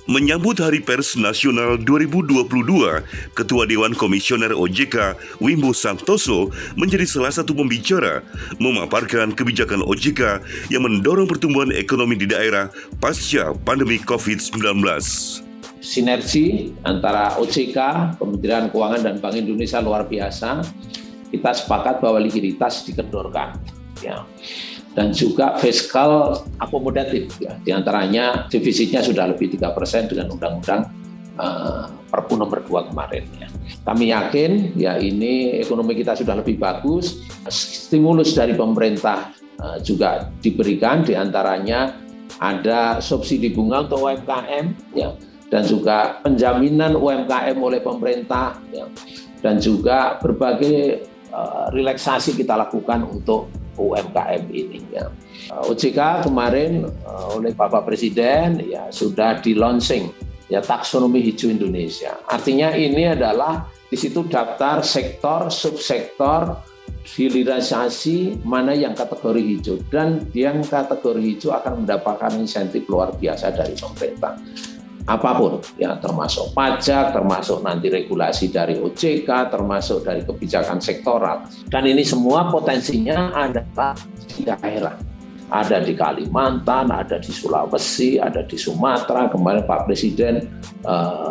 Menyambut Hari Pers Nasional 2022, Ketua Dewan Komisioner OJK, Wimbo Santoso, menjadi salah satu pembicara memaparkan kebijakan OJK yang mendorong pertumbuhan ekonomi di daerah pasca pandemi COVID-19. Sinergi antara OJK, Kementerian Keuangan, dan Bank Indonesia luar biasa. Kita sepakat bahwa likuiditas dikendorkan, ya. Dan juga fiskal akomodatif, ya. Di antaranya defisitnya sudah lebih 3% dengan Undang-Undang Perpu nomor 2 kemarin. Ya. Kami yakin ya ini ekonomi kita sudah lebih bagus, stimulus dari pemerintah juga diberikan, di antaranya ada subsidi bunga untuk UMKM, ya, dan juga penjaminan UMKM oleh pemerintah, ya, dan juga berbagai relaksasi kita lakukan untuk UMKM ini, ya. OJK kemarin oleh Bapak Presiden ya sudah di launching ya taksonomi hijau Indonesia. Artinya ini adalah di situ daftar sektor, subsektor, hilirisasi mana yang kategori hijau, dan yang kategori hijau akan mendapatkan insentif luar biasa dari pemerintah. Apapun, ya, termasuk pajak, termasuk nanti regulasi dari OJK, termasuk dari kebijakan sektoral. Dan ini semua potensinya adalah di daerah. Ada di Kalimantan, ada di Sulawesi, ada di Sumatera. Kemarin Pak Presiden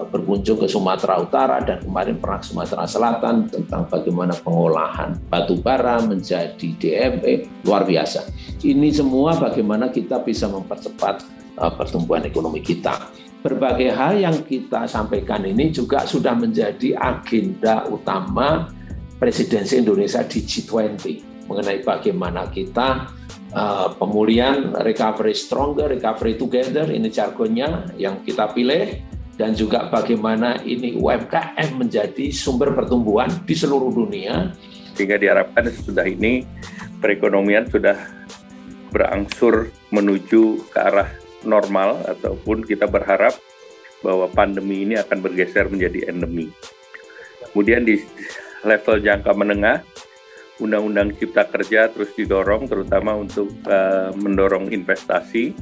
berkunjung ke Sumatera Utara dan kemarin pernah ke Sumatera Selatan tentang bagaimana pengolahan batu bara menjadi DME, luar biasa. Ini semua bagaimana kita bisa mempercepat pertumbuhan ekonomi kita. Berbagai hal yang kita sampaikan ini juga sudah menjadi agenda utama Presidensi Indonesia di G20 mengenai bagaimana kita pemulihan, recovery stronger, recovery together, ini jargonnya yang kita pilih, dan juga bagaimana ini UMKM menjadi sumber pertumbuhan di seluruh dunia. Sehingga diharapkan sesudah ini perekonomian sudah berangsur menuju ke arah normal, ataupun kita berharap bahwa pandemi ini akan bergeser menjadi endemi. Kemudian di level jangka menengah, Undang-Undang Cipta Kerja terus didorong, terutama untuk mendorong investasi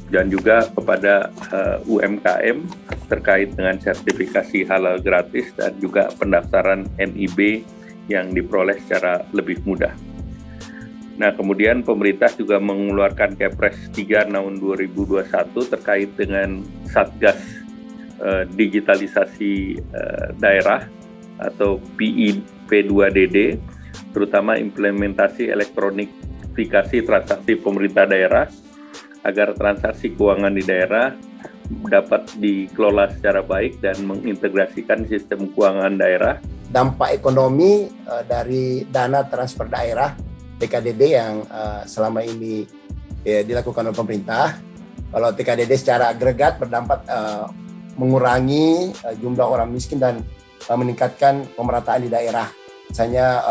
dan juga kepada UMKM terkait dengan sertifikasi halal gratis dan juga pendaftaran NIB yang diperoleh secara lebih mudah. Nah, kemudian pemerintah juga mengeluarkan Kepres 3 tahun 2021 terkait dengan Satgas Digitalisasi Daerah atau P2DD, terutama implementasi elektronifikasi transaksi pemerintah daerah agar transaksi keuangan di daerah dapat dikelola secara baik dan mengintegrasikan sistem keuangan daerah. Dampak ekonomi dari dana transfer daerah TKDD yang selama ini dilakukan oleh pemerintah. Kalau TKDD secara agregat berdampak mengurangi jumlah orang miskin dan meningkatkan pemerataan di daerah. Misalnya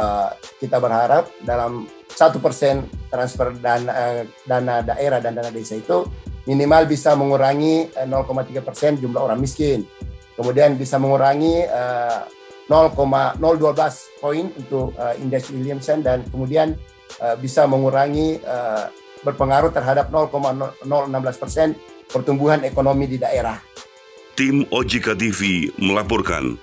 kita berharap dalam 1% transfer dana daerah dan dana desa itu minimal bisa mengurangi 0,3% jumlah orang miskin. Kemudian bisa mengurangi 0,012 poin untuk indeks Williamson, dan kemudian bisa mengurangi berpengaruh terhadap 0,016% pertumbuhan ekonomi di daerah. Tim OJK TV melaporkan.